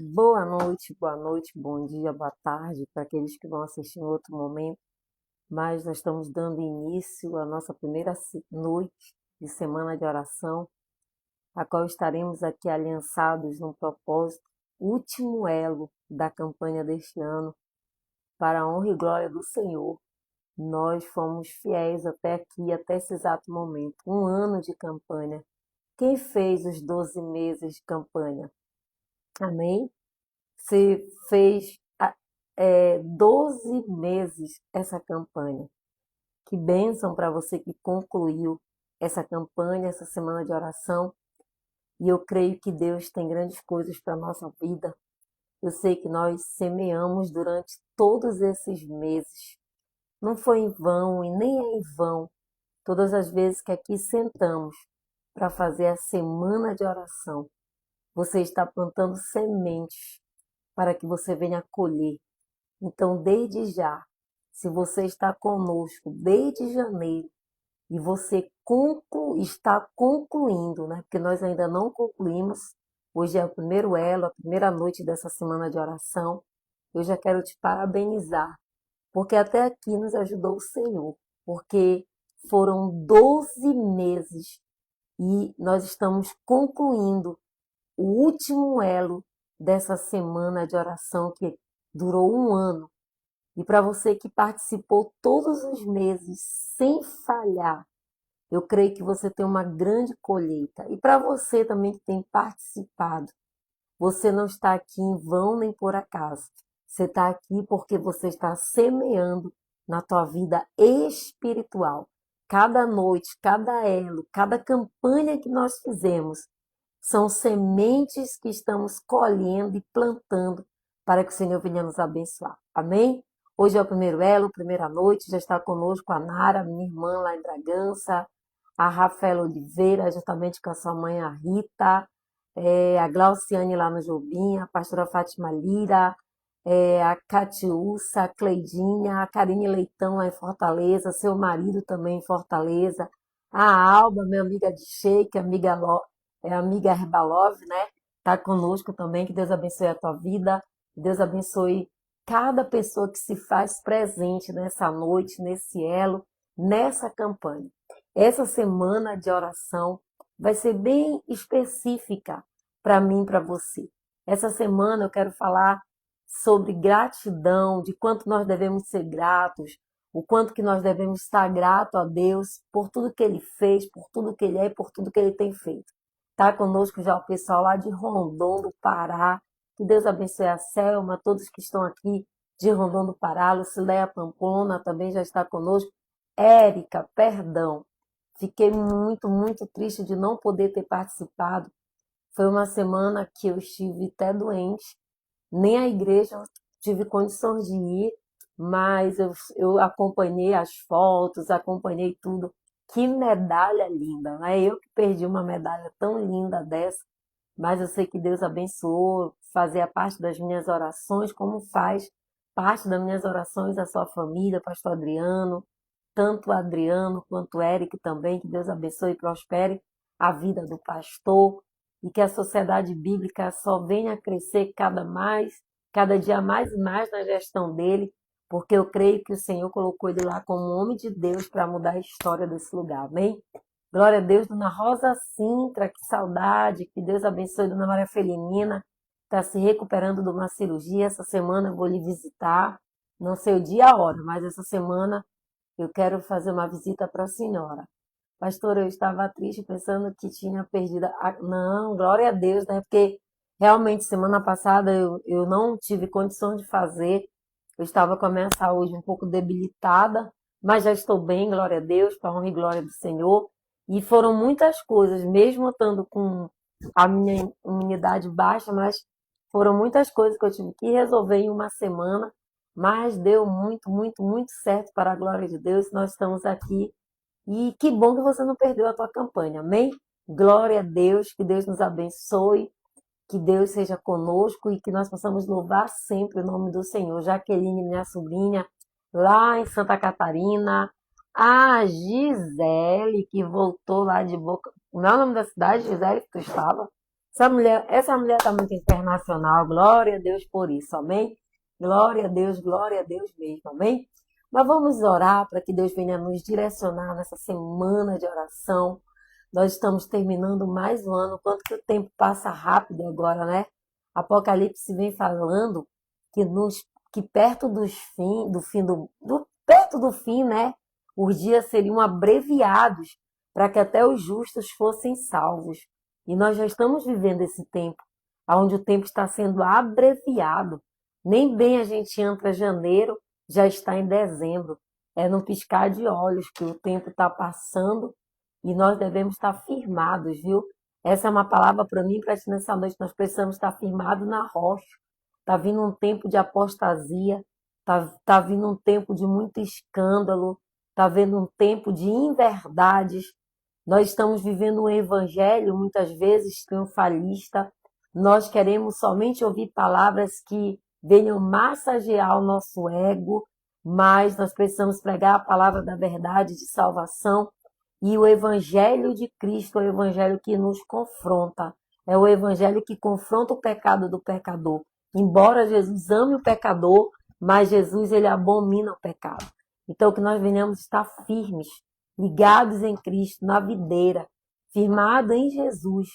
Boa noite, bom dia, boa tarde para aqueles que vão assistir em outro momento. Mas nós estamos dando início à nossa primeira noite de semana de oração, a qual estaremos aqui aliançados num propósito, último elo da campanha deste ano, para a honra e glória do Senhor. Nós fomos fiéis até aqui, até esse exato momento, um ano de campanha. Quem fez os 12 meses de campanha? Amém? Você fez 12 meses essa campanha. Que bênção para você que concluiu essa campanha, essa semana de oração. E eu creio que Deus tem grandes coisas para a nossa vida. Eu sei que nós semeamos durante todos esses meses. Não foi em vão e nem é em vão todas as vezes que aqui sentamos para fazer a semana de oração. Você está plantando sementes para que você venha colher. Então, desde já, se você está conosco desde janeiro e você está concluindo, né? Porque nós ainda não concluímos, hoje é o primeiro elo, a primeira noite dessa semana de oração, eu já quero te parabenizar, porque até aqui nos ajudou o Senhor, porque foram 12 meses e nós estamos concluindo o último elo dessa semana de oração que durou um ano. E para você que participou todos os meses sem falhar, eu creio que você tem uma grande colheita. E para você também que tem participado, você não está aqui em vão nem por acaso. Você está aqui porque você está semeando na tua vida espiritual. Cada noite, cada elo, cada campanha que nós fizemos são sementes que estamos colhendo e plantando para que o Senhor venha nos abençoar. Amém? Hoje é o primeiro elo, primeira noite, já está conosco a Nara, minha irmã lá em Bragança, a Rafaela Oliveira, juntamente com a sua mãe, a Rita, a Glauciane lá no Jobim, a pastora Fátima Lira, a Catiúça, a Cleidinha, a Karine Leitão lá em Fortaleza, seu marido também em Fortaleza, a Alba, minha amiga de Sheik, amiga Herbalov, né? Tá conosco também, que Deus abençoe a tua vida, que Deus abençoe cada pessoa que se faz presente nessa noite, nesse elo, nessa campanha. Essa semana de oração vai ser bem específica para mim e para você. Essa semana eu quero falar sobre gratidão, de quanto nós devemos ser gratos, o quanto que nós devemos estar grato a Deus por tudo que Ele fez, por tudo que Ele é e por tudo que Ele tem feito. Está conosco já o pessoal lá de Rondon, do Pará. Que Deus abençoe a Selma, todos que estão aqui de Rondon do Pará. Lucileia Pamplona também já está conosco. Érica, perdão. Fiquei muito, muito triste de não poder ter participado. Foi uma semana que eu estive até doente. Nem a igreja eu tive condições de ir, mas eu acompanhei as fotos, acompanhei tudo. Que medalha linda, não é eu que perdi uma medalha tão linda dessa, mas eu sei que Deus abençoou, fazia parte das minhas orações, como faz parte das minhas orações a sua família, pastor Adriano, tanto o Adriano quanto o Eric também, que Deus abençoe e prospere a vida do pastor e que a sociedade bíblica só venha a crescer cada dia mais e mais na gestão dele, porque eu creio que o Senhor colocou ele lá como homem de Deus para mudar a história desse lugar, amém? Glória a Deus, Dona Rosa Sintra, que saudade, que Deus abençoe Dona Maria Felinina, está se recuperando de uma cirurgia, essa semana eu vou lhe visitar, não sei o dia e a hora, mas essa semana eu quero fazer uma visita para a senhora. Pastor, eu estava triste pensando que tinha perdido. Não, glória a Deus, né? Porque realmente semana passada eu não tive condições de fazer. Eu estava com a minha saúde um pouco debilitada, mas já estou bem, glória a Deus, para a honra e glória do Senhor. E foram muitas coisas, mesmo eu estando com a minha imunidade baixa, mas foram muitas coisas que eu tive que resolver em uma semana. Mas deu muito, muito, muito certo para a glória de Deus. Nós estamos aqui e que bom que você não perdeu a tua campanha, amém? Glória a Deus, que Deus nos abençoe, que Deus seja conosco e que nós possamos louvar sempre o nome do Senhor. Jaqueline, minha sobrinha, lá em Santa Catarina, a Gisele, que voltou lá de Boca. Não é o nome da cidade, Gisele, que tu estava? Essa mulher está muito internacional. Glória a Deus por isso, amém? Glória a Deus mesmo, amém? Mas vamos orar para que Deus venha nos direcionar nessa semana de oração. Nós estamos terminando mais um ano. Quanto que o tempo passa rápido agora, né? Apocalipse vem falando que, que perto perto do fim, né? Os dias seriam abreviados para que até os justos fossem salvos. E nós já estamos vivendo esse tempo, onde o tempo está sendo abreviado. Nem bem a gente entra janeiro, já está em dezembro. É num piscar de olhos que o tempo está passando e nós devemos estar firmados, viu? Essa é uma palavra para mim e para ti nessa noite. Nós precisamos estar firmados na rocha. Está vindo um tempo de apostasia, tá vindo um tempo de muito escândalo, está vindo um tempo de inverdades. Nós estamos vivendo um evangelho, muitas vezes, triunfalista. Nós queremos somente ouvir palavras que venham massagear o nosso ego, mas nós precisamos pregar a palavra da verdade de salvação. E o evangelho de Cristo é o evangelho que nos confronta. É o evangelho que confronta o pecado do pecador. Embora Jesus ame o pecador, mas Jesus ele abomina o pecado. Então que nós venhamos estar firmes, ligados em Cristo, na videira, firmados em Jesus,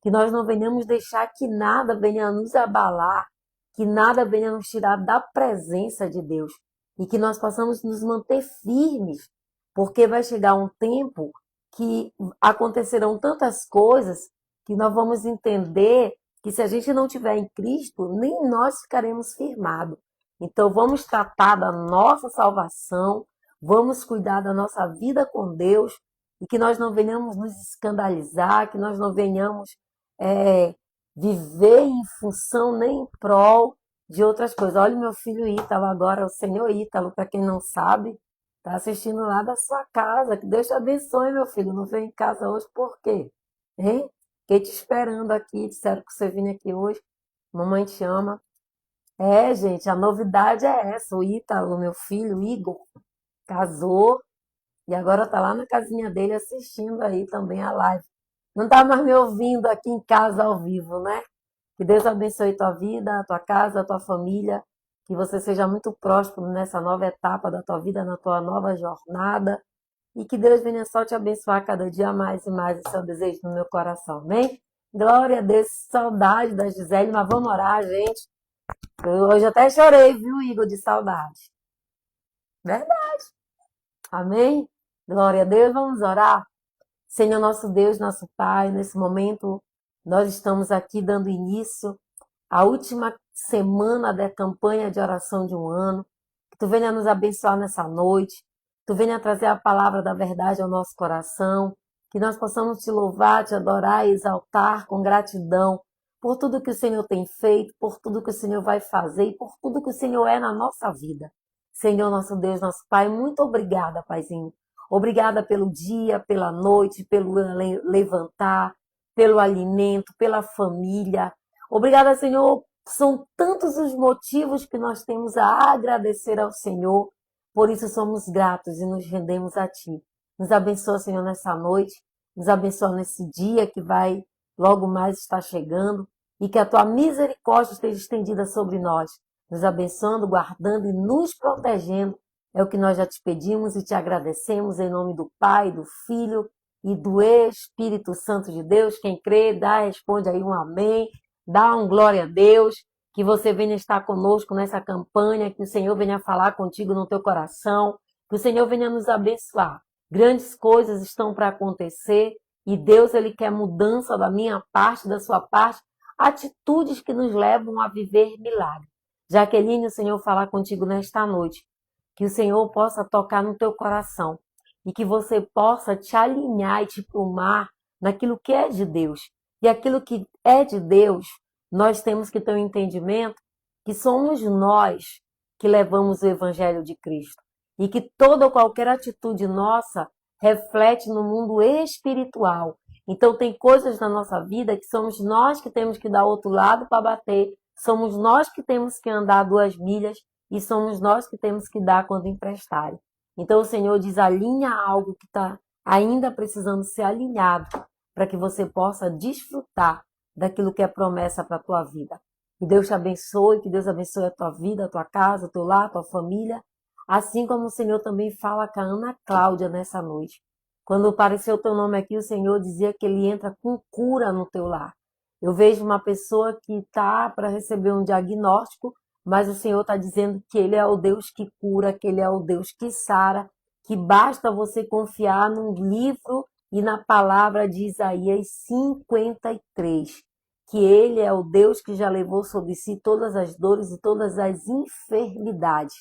que nós não venhamos deixar que nada venha nos abalar, que nada venha nos tirar da presença de Deus, e que nós possamos nos manter firmes, porque vai chegar um tempo que acontecerão tantas coisas que nós vamos entender que se a gente não tiver em Cristo, nem nós ficaremos firmados. Então vamos tratar da nossa salvação, vamos cuidar da nossa vida com Deus e que nós não venhamos nos escandalizar, que nós não venhamos viver em função nem em prol de outras coisas. Olha o meu filho Ítalo agora, o senhor Ítalo, para quem não sabe, está assistindo lá da sua casa. Que Deus te abençoe, meu filho. Não veio em casa hoje por quê? Hein? Fiquei te esperando aqui, disseram que você vinha aqui hoje. Mamãe te ama. Gente, a novidade é essa. O Ítalo, meu filho, Igor, casou e agora tá lá na casinha dele assistindo aí também a live. Não tá mais me ouvindo aqui em casa ao vivo, né? Que Deus abençoe tua vida, a tua casa, a tua família. Que você seja muito próspero nessa nova etapa da tua vida, na tua nova jornada. E que Deus venha só te abençoar cada dia mais e mais. Esse é o desejo do meu coração, amém? Glória a Deus, saudade da Gisele, mas vamos orar, gente. Eu hoje até chorei, viu, Igor, de saudade. Verdade. Amém? Glória a Deus, vamos orar. Senhor nosso Deus, nosso Pai, nesse momento nós estamos aqui dando início à última semana da campanha de oração de um ano. Que Tu venha nos abençoar nessa noite, que Tu venha trazer a palavra da verdade ao nosso coração, que nós possamos Te louvar, Te adorar e exaltar com gratidão por tudo que o Senhor tem feito, por tudo que o Senhor vai fazer e por tudo que o Senhor é na nossa vida. Senhor, nosso Deus, nosso Pai, muito obrigada, Paizinho. Obrigada pelo dia, pela noite, pelo levantar, pelo alimento, pela família. Obrigada, Senhor. São tantos os motivos que nós temos a agradecer ao Senhor. Por isso somos gratos e nos rendemos a Ti. Nos abençoa, Senhor, nessa noite. Nos abençoa nesse dia que vai logo mais estar chegando. E que a Tua misericórdia esteja estendida sobre nós. Nos abençoando, guardando e nos protegendo. É o que nós já te pedimos e te agradecemos em nome do Pai, do Filho e do Espírito Santo de Deus. Quem crê, responde aí um amém, dá um glória a Deus, que você venha estar conosco nessa campanha, que o Senhor venha falar contigo no teu coração, que o Senhor venha nos abençoar. Grandes coisas estão para acontecer e Deus ele quer mudança da minha parte, da sua parte, atitudes que nos levam a viver milagre. Jaqueline, o Senhor falar contigo nesta noite. Que o Senhor possa tocar no teu coração e que você possa te alinhar e te plumar naquilo que é de Deus. E aquilo que é de Deus, nós temos que ter um entendimento que somos nós que levamos o Evangelho de Cristo. E que toda ou qualquer atitude nossa reflete no mundo espiritual. Então tem coisas na nossa vida que somos nós que temos que dar outro lado para bater, somos nós que temos que andar 2 milhas, e somos nós que temos que dar quando emprestarem. Então o Senhor diz, alinha algo que está ainda precisando ser alinhado, para que você possa desfrutar daquilo que é promessa para a tua vida. Que Deus te abençoe, que Deus abençoe a tua vida, a tua casa, o teu lar, a tua família. Assim como o Senhor também fala com a Ana Cláudia nessa noite. Quando apareceu o teu nome aqui, o Senhor dizia que Ele entra com cura no teu lar. Eu vejo uma pessoa que está para receber um diagnóstico, mas o Senhor está dizendo que Ele é o Deus que cura, que Ele é o Deus que sara, que basta você confiar num livro e na palavra de Isaías 53, que Ele é o Deus que já levou sobre si todas as dores e todas as enfermidades.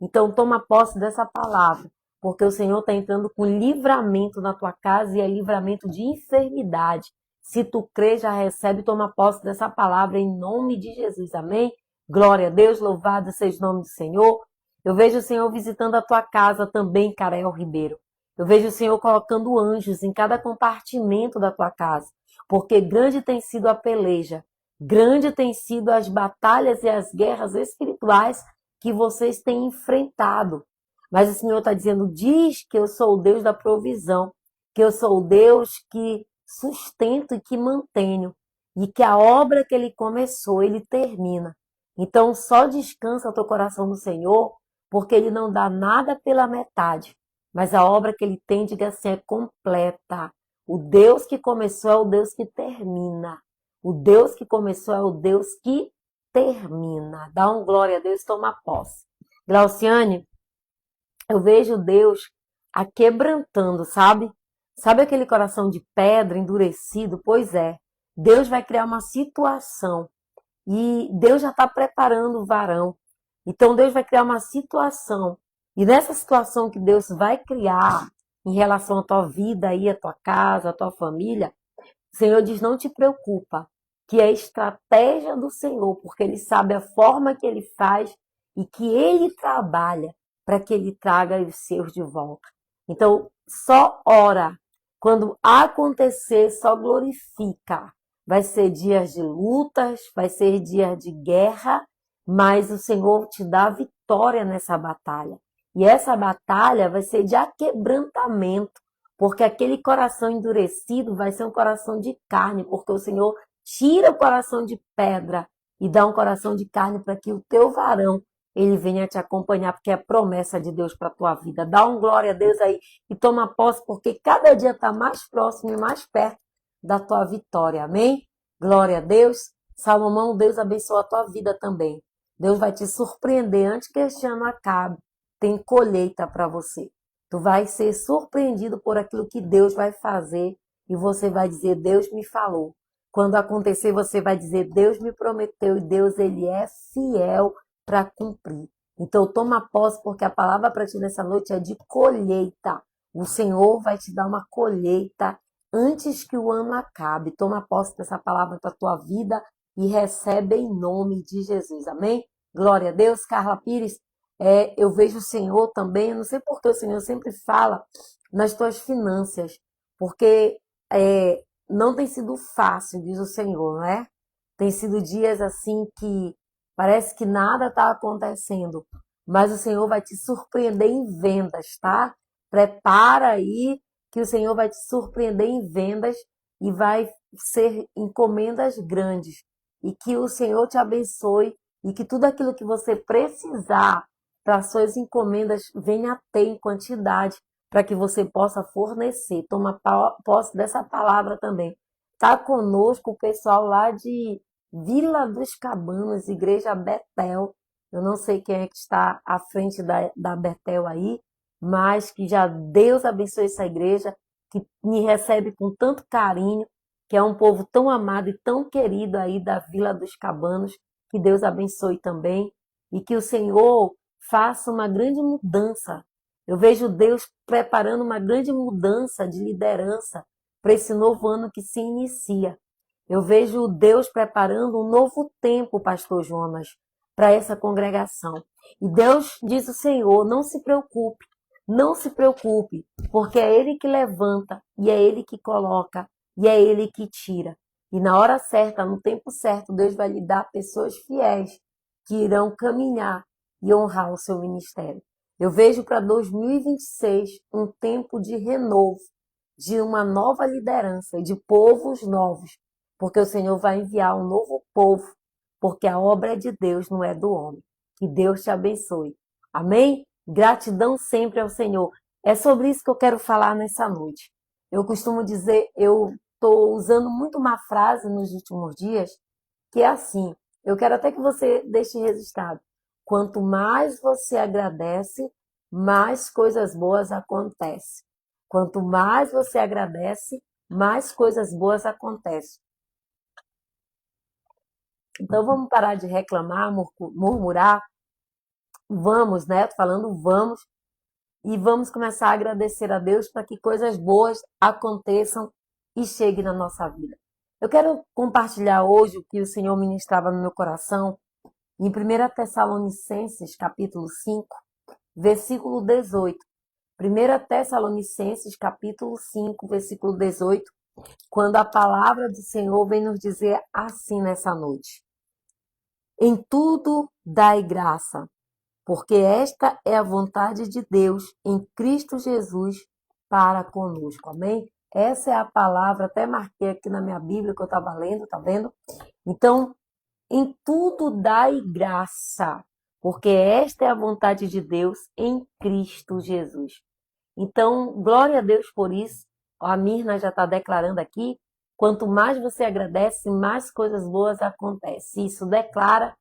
Então toma posse dessa palavra, porque o Senhor está entrando com livramento na tua casa e é livramento de enfermidade. Se tu crê, já recebe, toma posse dessa palavra em nome de Jesus. Amém? Glória a Deus, louvado seja o nome do Senhor. Eu vejo o Senhor visitando a tua casa também, Carael Ribeiro. Eu vejo o Senhor colocando anjos em cada compartimento da tua casa, porque grande tem sido a peleja, grande tem sido as batalhas e as guerras espirituais que vocês têm enfrentado. Mas o Senhor está dizendo, diz que eu sou o Deus da provisão, que eu sou o Deus que sustento e que mantenho, e que a obra que Ele começou, Ele termina. Então só descansa o teu coração no Senhor, porque Ele não dá nada pela metade, mas a obra que Ele tem, diga assim, é completa. O Deus que começou é o Deus que termina. O Deus que começou é o Deus que termina. Dá um glória a Deus, toma posse. Glauciane, eu vejo Deus aquebrantando, sabe? Sabe aquele coração de pedra endurecido? Pois é. Deus vai criar uma situação e Deus já está preparando o varão. Então Deus vai criar uma situação. E nessa situação que Deus vai criar em relação à tua vida aí, à tua casa, à tua família, o Senhor diz, não te preocupa, que é a estratégia do Senhor, porque Ele sabe a forma que Ele faz e que Ele trabalha para que Ele traga os seus de volta. Então, só ora. Quando acontecer, só glorifica. Vai ser dias de lutas, vai ser dias de guerra, mas o Senhor te dá vitória nessa batalha. E essa batalha vai ser de aquebrantamento, porque aquele coração endurecido vai ser um coração de carne, porque o Senhor tira o coração de pedra e dá um coração de carne para que o teu varão ele venha te acompanhar, porque é promessa de Deus para a tua vida. Dá um glória a Deus aí e toma posse, porque cada dia está mais próximo e mais perto da tua vitória. Amém? Glória a Deus. Salomão, Deus abençoa a tua vida também. Deus vai te surpreender antes que este ano acabe. Tem colheita para você. Tu vai ser surpreendido por aquilo que Deus vai fazer e você vai dizer, Deus me falou. Quando acontecer, você vai dizer, Deus me prometeu e Deus ele é fiel para cumprir. Então toma posse, porque a palavra para ti nessa noite é de colheita. O Senhor vai te dar uma colheita antes que o ano acabe. Toma posse dessa palavra para a tua vida e recebe em nome de Jesus. Amém? Glória a Deus. Carla Pires, eu vejo o Senhor também, eu não sei porque o Senhor sempre fala nas tuas finanças, porque não tem sido fácil, diz o Senhor, não é? Tem sido dias assim que parece que nada está acontecendo, mas o Senhor vai te surpreender em vendas, tá? Prepara aí que o Senhor vai te surpreender em vendas e vai ser encomendas grandes. E que o Senhor te abençoe e que tudo aquilo que você precisar para suas encomendas venha a ter em quantidade para que você possa fornecer. Toma posse dessa palavra também. Tá conosco o pessoal lá de Vila dos Cabanos, Igreja Betel. Eu não sei quem é que está à frente da Betel aí, mas que já Deus abençoe essa igreja, que me recebe com tanto carinho, que é um povo tão amado e tão querido aí da Vila dos Cabanos. Que Deus abençoe também e que o Senhor faça uma grande mudança. Eu vejo Deus preparando uma grande mudança de liderança para esse novo ano que se inicia. Eu vejo Deus preparando um novo tempo, pastor Jonas, para essa congregação. E Deus diz o Senhor, não se preocupe, porque é Ele que levanta, e é Ele que coloca, e é Ele que tira. E na hora certa, no tempo certo, Deus vai lhe dar pessoas fiéis que irão caminhar e honrar o seu ministério. Eu vejo para 2026 um tempo de renovo, de uma nova liderança, de povos novos. porque o Senhor vai enviar um novo povo, porque a obra é de Deus, não é do homem. Que Deus te abençoe. Amém? Gratidão sempre ao Senhor. É sobre isso que eu quero falar nessa noite. Eu costumo dizer, eu estou usando muito uma frase nos últimos dias, que é assim. Eu quero até que você deixe registrado. Quanto mais você agradece, mais coisas boas acontecem. Quanto mais você agradece, mais coisas boas acontecem. Então vamos parar de reclamar, murmurar. Vamos, né? Tô falando vamos e vamos começar a agradecer a Deus para que coisas boas aconteçam e cheguem na nossa vida. Eu quero compartilhar hoje o que o Senhor ministrava no meu coração em 1 Tessalonicenses, capítulo 5, versículo 18. 1 Tessalonicenses, capítulo 5, versículo 18, quando a palavra do Senhor vem nos dizer assim nessa noite: em tudo dai graça, porque esta é a vontade de Deus em Cristo Jesus para conosco. Amém? Essa é a palavra, até marquei aqui na minha Bíblia que eu estava lendo, tá vendo? Então, em tudo dai graça, porque esta é a vontade de Deus em Cristo Jesus. Então, glória a Deus por isso. A Mirna já está declarando aqui, quanto mais você agradece, mais coisas boas acontecem. Isso declara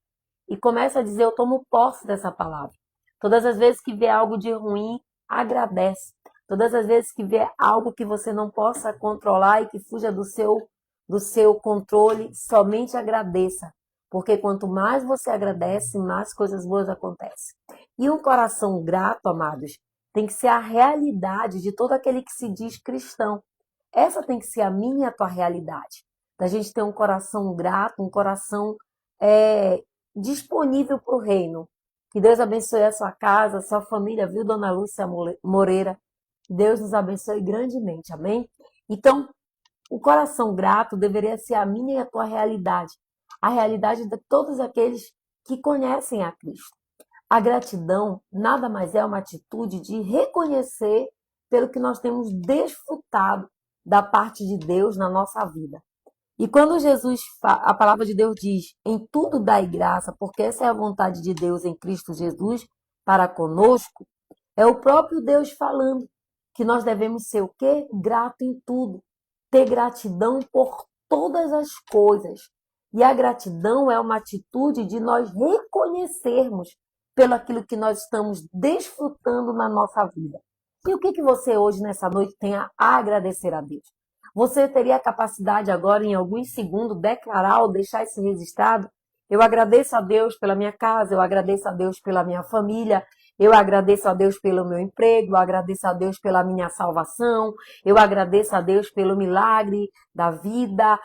e começa a dizer, eu tomo posse dessa palavra. Todas as vezes que vê algo de ruim, agradece. Todas as vezes que vê algo que você não possa controlar e que fuja do seu controle, somente agradeça. Porque quanto mais você agradece, mais coisas boas acontecem. E um coração grato, amados, tem que ser a realidade de todo aquele que se diz cristão. Essa tem que ser a minha e a tua realidade. Da gente ter um coração grato, um coração disponível para o reino. Que Deus abençoe a sua casa, a sua família, viu, dona Lúcia Moreira? Deus nos abençoe grandemente, amém? Então, o coração grato deveria ser a minha e a tua realidade. A realidade de todos aqueles que conhecem a Cristo. A gratidão nada mais é uma atitude de reconhecer pelo que nós temos desfrutado da parte de Deus na nossa vida. E quando a palavra de Deus diz, em tudo dai graça, porque essa é a vontade de Deus em Cristo Jesus para conosco, é o próprio Deus falando que nós devemos ser o quê? Grato em tudo. Ter gratidão por todas as coisas. E a gratidão é uma atitude de nós reconhecermos pelo aquilo que nós estamos desfrutando na nossa vida. E o que você hoje, nessa noite, tem a agradecer a Deus? Você teria a capacidade agora, em alguns segundos, declarar ou deixar isso registrado? Eu agradeço a Deus pela minha casa, eu agradeço a Deus pela minha família, eu agradeço a Deus pelo meu emprego, eu agradeço a Deus pela minha salvação, eu agradeço a Deus pelo milagre da vida.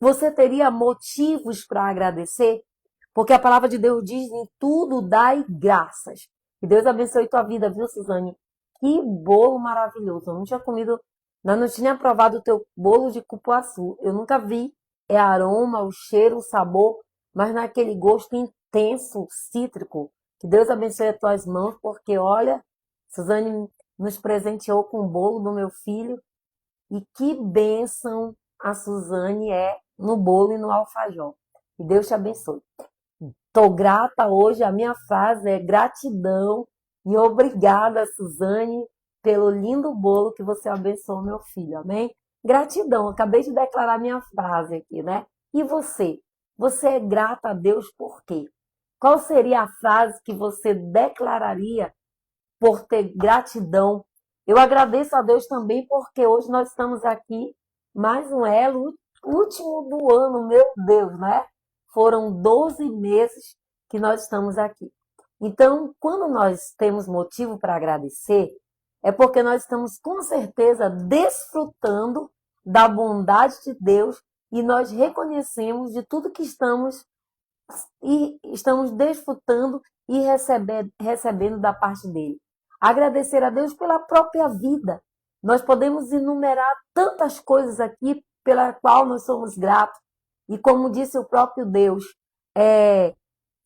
Você teria motivos para agradecer? Porque a palavra de Deus diz, em tudo dai graças. Que Deus abençoe tua vida, viu, Suzane? Que bolo maravilhoso. Eu não tinha comido, não tinha provado o teu bolo de cupuaçu. Eu nunca vi. É aroma, o cheiro, o sabor, mas naquele gosto intenso, cítrico. Que Deus abençoe as tuas mãos, porque olha, Suzane nos presenteou com o bolo do meu filho. E que bênção a Suzane é no bolo e no alfajor. Que Deus te abençoe. Estou grata hoje, a minha frase é gratidão e obrigada, Suzane, pelo lindo bolo que você abençoou meu filho, amém? Gratidão, acabei de declarar minha frase aqui, né? E você? Você é grata a Deus por quê? Qual seria a frase que você declararia por ter gratidão? Eu agradeço a Deus também porque hoje nós estamos aqui, mais um elo, último do ano, meu Deus, né? Foram 12 meses que nós estamos aqui. Então, quando nós temos motivo para agradecer, é porque nós estamos com certeza desfrutando da bondade de Deus e nós reconhecemos de tudo que estamos desfrutando e recebendo da parte dele. Agradecer a Deus pela própria vida. Nós podemos enumerar tantas coisas aqui pela qual nós somos gratos. E como disse o próprio Deus,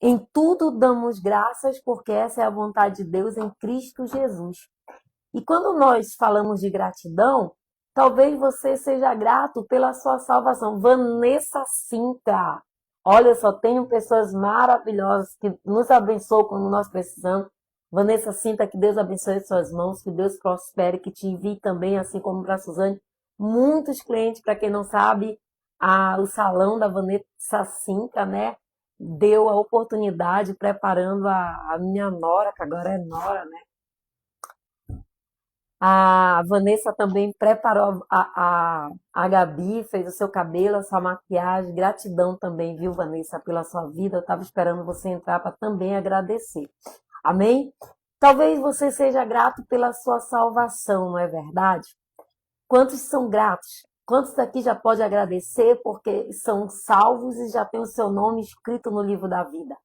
em tudo damos graças, porque essa é a vontade de Deus em Cristo Jesus. E quando nós falamos de gratidão, Talvez você seja grato pela sua salvação. Vanessa Cinta. Olha, só tenho pessoas maravilhosas que nos abençoam quando nós precisamos. Vanessa Cinta, que Deus abençoe suas mãos, que Deus prospere, que te envie também, assim como para a Suzane, muitos clientes. Para quem não sabe, o salão da Vanessa Cinta, né, deu a oportunidade preparando a minha nora, que agora é nora, né? A Vanessa também preparou a Gabi, fez o seu cabelo, a sua maquiagem. Gratidão também, viu, Vanessa, pela sua vida. Eu estava esperando você entrar para também agradecer. Amém? Talvez você seja grato pela sua salvação, não é verdade? Quantos são gratos? Quantos aqui já pode agradecer porque são salvos e já tem o seu nome escrito no livro da vida?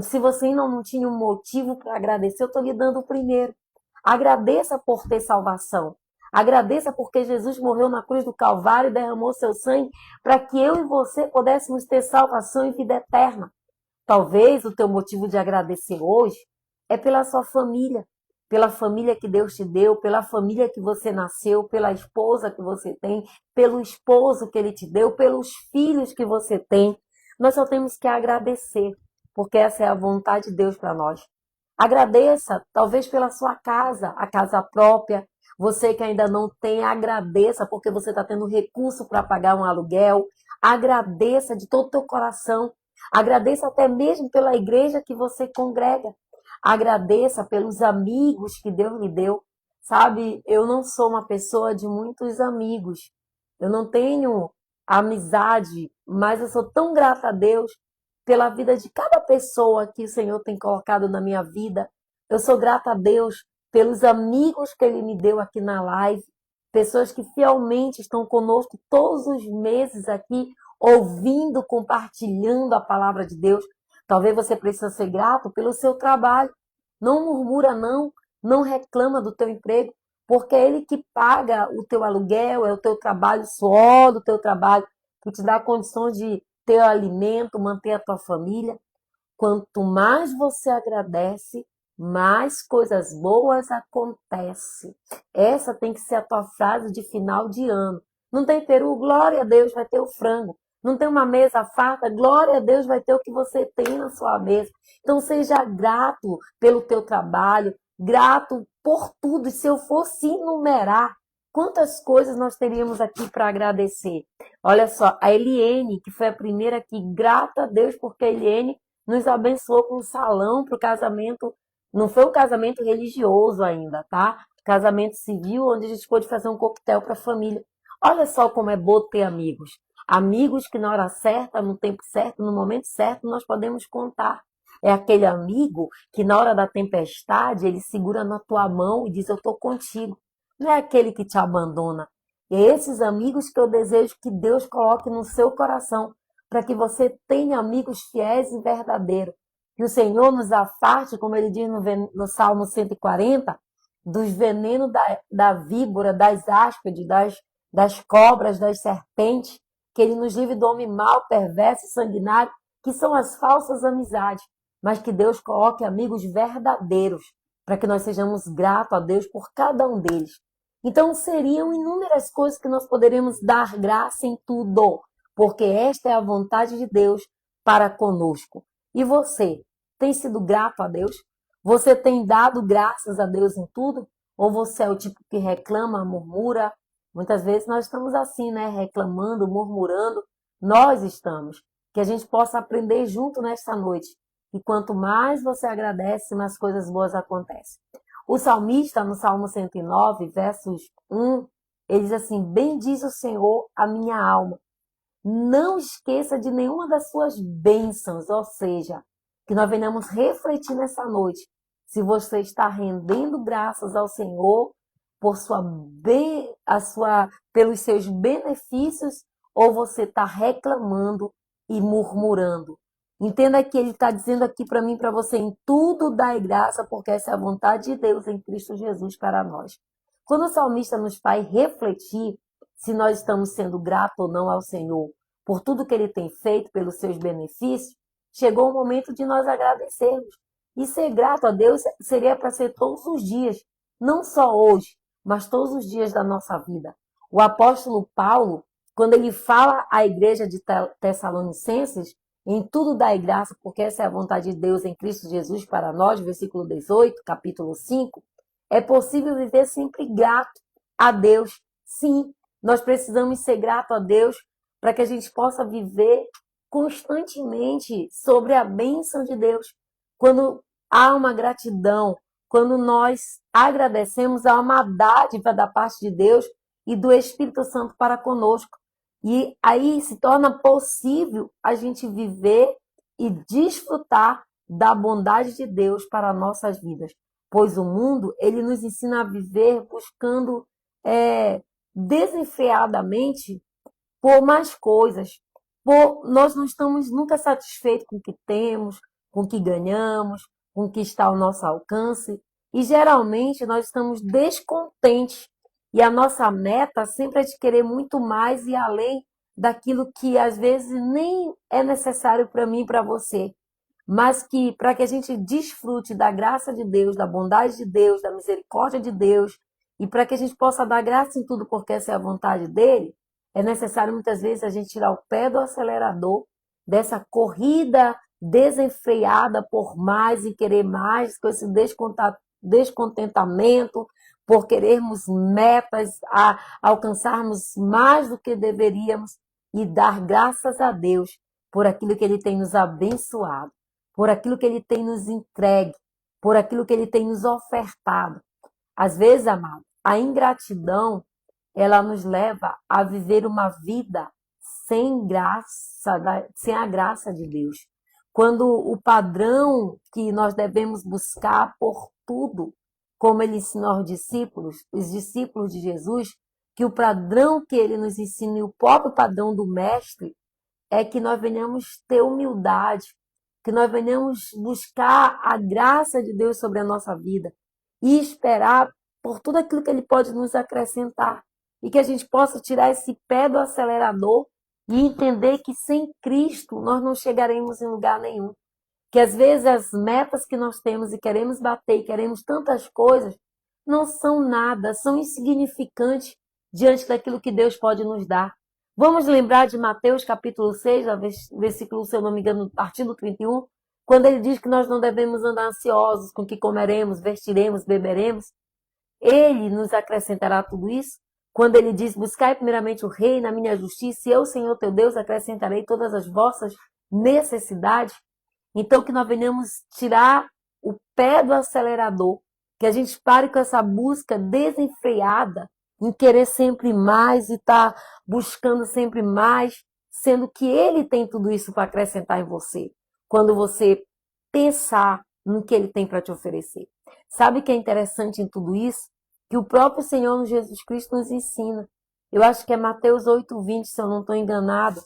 Se você ainda não tinha um motivo para agradecer, eu estou lhe dando o primeiro. Agradeça por ter salvação. Agradeça porque Jesus morreu na cruz do Calvário e derramou seu sangue para que eu e você pudéssemos ter salvação e vida eterna. Talvez o teu motivo de agradecer hoje é pela sua família, pela família que Deus te deu, pela família que você nasceu, pela esposa que você tem, pelo esposo que Ele te deu, pelos filhos que você tem. Nós só temos que agradecer, porque essa é a vontade de Deus para nós. Agradeça, talvez pela sua casa, a casa própria. Você que ainda não tem, agradeça, porque você está tendo recurso para pagar um aluguel. Agradeça de todo o teu coração. Agradeça até mesmo pela igreja que você congrega. Agradeça pelos amigos que Deus lhe deu. Sabe, eu não sou uma pessoa de muitos amigos. Eu não tenho amizade, mas eu sou tão grata a Deus pela vida de cada pessoa que o Senhor tem colocado na minha vida. Eu sou grata a Deus pelos amigos que Ele me deu aqui na live, pessoas que fielmente estão conosco todos os meses aqui, ouvindo, compartilhando a palavra de Deus. Talvez você precise ser grato pelo seu trabalho. Não murmura, não reclama do teu emprego, porque é Ele que paga o teu aluguel, é o teu trabalho, o suor do teu trabalho, que te dá condições de ter alimento, manter a tua família. Quanto mais você agradece, mais coisas boas acontecem. Essa tem que ser a tua frase de final de ano. Não tem peru? Glória a Deus, vai ter o frango. Não tem uma mesa farta? Glória a Deus, vai ter o que você tem na sua mesa. Então seja grato pelo teu trabalho, grato por tudo. E se eu fosse enumerar, quantas coisas nós teríamos aqui para agradecer? Olha só, a Eliene, que foi a primeira aqui, grata a Deus, porque a Eliene nos abençoou com um salão para o casamento. Não foi um casamento religioso ainda, tá? Casamento civil, onde a gente pôde fazer um coquetel para a família. Olha só como é bom ter amigos. Amigos que na hora certa, no tempo certo, no momento certo, nós podemos contar. É aquele amigo que na hora da tempestade, ele segura na tua mão e diz, eu estou contigo. Não é aquele que te abandona. É esses amigos que eu desejo que Deus coloque no seu coração, para que você tenha amigos fiéis e verdadeiros. Que o Senhor nos afaste, como ele diz no Salmo 140, dos venenos da víbora, das áspides, das cobras, das serpentes, que ele nos livre do homem mau, perverso e sanguinário, que são as falsas amizades, mas que Deus coloque amigos verdadeiros, para que nós sejamos gratos a Deus por cada um deles. Então, seriam inúmeras coisas que nós poderíamos dar graça em tudo, porque esta é a vontade de Deus para conosco. E você, tem sido grato a Deus? Você tem dado graças a Deus em tudo? Ou você é o tipo que reclama, murmura? Muitas vezes nós estamos assim, né? Reclamando, murmurando. Nós estamos. Que a gente possa aprender junto nesta noite. E quanto mais você agradece, mais coisas boas acontecem. O salmista, no Salmo 109, versos 1, ele diz assim, bendiz o Senhor a minha alma. Não esqueça de nenhuma das suas bênçãos, ou seja, que nós venhamos refletir nessa noite. Se você está rendendo graças ao Senhor por pelos seus benefícios, ou você está reclamando e murmurando. Entenda que ele está dizendo aqui para mim, para você, em tudo dai graça, porque essa é a vontade de Deus em Cristo Jesus para nós. Quando o salmista nos faz refletir se nós estamos sendo gratos ou não ao Senhor por tudo que Ele tem feito, pelos seus benefícios, chegou o momento de nós agradecermos. E ser grato a Deus seria para ser todos os dias, não só hoje, mas todos os dias da nossa vida. O apóstolo Paulo, quando ele fala à igreja de Tessalonicenses, em tudo dai graça, porque essa é a vontade de Deus em Cristo Jesus para nós, versículo 18, capítulo 5, é possível viver sempre grato a Deus. Sim, nós precisamos ser grato a Deus para que a gente possa viver constantemente sobre a bênção de Deus. Quando há uma gratidão, quando nós agradecemos, há uma dádiva da parte de Deus e do Espírito Santo para conosco. E aí se torna possível a gente viver e desfrutar da bondade de Deus para nossas vidas. Pois o mundo, ele nos ensina a viver buscando desenfreadamente por mais coisas. Nós não estamos nunca satisfeitos com o que temos, com o que ganhamos, com o que está ao nosso alcance. E geralmente nós estamos descontentes. E a nossa meta sempre é de querer muito mais e além daquilo que às vezes nem é necessário para mim e para você. Mas que para que a gente desfrute da graça de Deus, da bondade de Deus, da misericórdia de Deus, e para que a gente possa dar graça em tudo porque essa é a vontade dele, é necessário muitas vezes a gente tirar o pé do acelerador dessa corrida desenfreada por mais e querer mais, com esse descontentamento, por querermos metas, a alcançarmos mais do que deveríamos e dar graças a Deus por aquilo que Ele tem nos abençoado, por aquilo que Ele tem nos entregue, por aquilo que Ele tem nos ofertado. Às vezes, amado, a ingratidão, ela nos leva a viver uma vida sem graça, sem a graça de Deus. Quando o padrão que nós devemos buscar por tudo, como ele ensinou aos discípulos, os discípulos de Jesus, que o padrão que ele nos ensina e o próprio padrão do Mestre é que nós venhamos ter humildade, que nós venhamos buscar a graça de Deus sobre a nossa vida e esperar por tudo aquilo que Ele pode nos acrescentar. E que a gente possa tirar esse pé do acelerador e entender que sem Cristo nós não chegaremos em lugar nenhum. Que às vezes as metas que nós temos e queremos bater, e queremos tantas coisas, não são nada, são insignificantes diante daquilo que Deus pode nos dar. Vamos lembrar de Mateus capítulo 6, versículo, se eu não me engano, artigo 31, quando ele diz que nós não devemos andar ansiosos com o que comeremos, vestiremos, beberemos. Ele nos acrescentará tudo isso. Quando ele diz, buscai primeiramente o reino, a minha justiça, e eu, Senhor teu Deus, acrescentarei todas as vossas necessidades. Então, que nós venhamos tirar o pé do acelerador, que a gente pare com essa busca desenfreada em querer sempre mais e estar buscando sempre mais, sendo que Ele tem tudo isso para acrescentar em você, quando você pensar no que Ele tem para te oferecer. Sabe o que é interessante em tudo isso? Que o próprio Senhor Jesus Cristo nos ensina. Eu acho que é Mateus 8:20, se eu não estou enganado,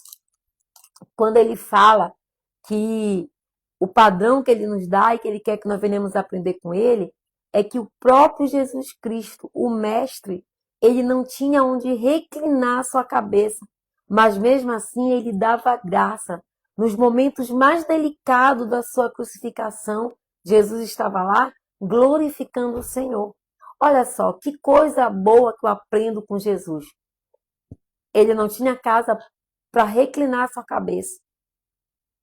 quando ele fala que o padrão que ele nos dá e que ele quer que nós venhamos aprender com ele é que o próprio Jesus Cristo, o Mestre, ele não tinha onde reclinar a sua cabeça, mas mesmo assim ele dava graça. Nos momentos mais delicados da sua crucificação, Jesus estava lá glorificando o Senhor. Olha só, que coisa boa que eu aprendo com Jesus. Ele não tinha casa para reclinar a sua cabeça.